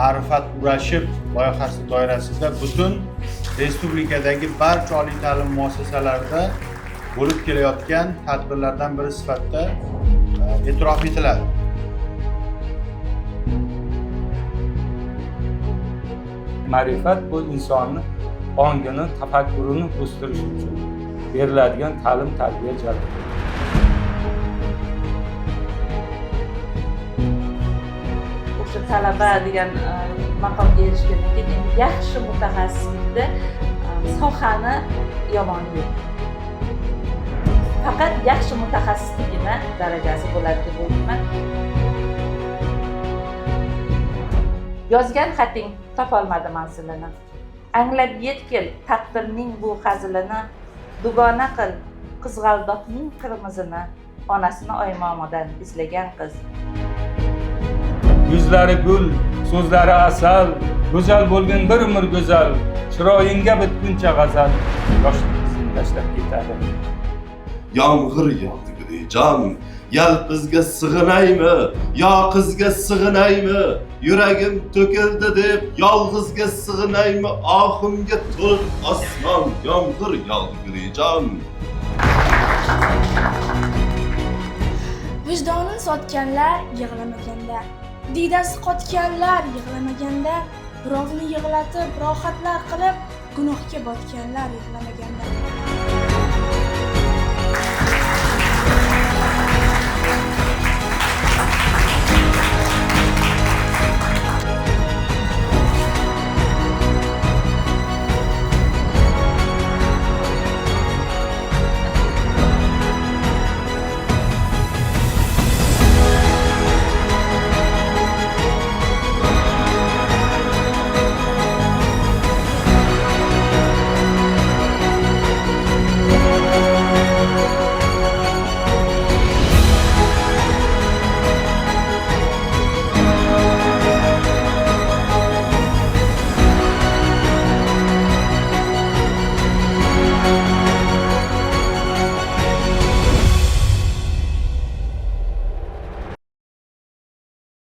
ma'rifat urashib loyihasi doirasida butun respublikadagi barcha oliy ta'lim muassasalarida bo'lib kelayotgan tadbirlardan biri sifatida e'tirof etiladi. Ma'rifat bu insonni ongini, tafakkurini o'stirish uchun beriladigan ta'lim-tarbiya jarayoni. O'sha talaba degan maqomga erishgandan keyin yaxshi mutaxassislikda sohani yomoni yo'q. Faqat yaxshi mutaxassisligina darajasi bo'ladi deb o'ylayman. Yozgan xating topolmadi manzilini. Anglab yetkil taqdirning bu hazilini, dugona qil qizg'aldoqning qirmizini, onasini oymomadan izlagan qiz. Yuzlari gul, so'zlari asal, go'zal bo'lgan bir umr go'zal, chiroyingga bitguncha g'azal, yoshlik qizini tashlab ketadi. Yomg'ir yog'di gulijon, yalpizga sig'inaymi, yo qizga sig'inaymi, yuragim to'kildi deb yolg'izga sig'inaymi, ohimga to'lib osmon, yomg'ir yog'di gulijon. Vijdonini sotganlar yig'lamaganda, diydasi qotganlar yig'lamaganda, birovni yig'latib rohatlar qilib, gunohga botganlar yig'lamaganda.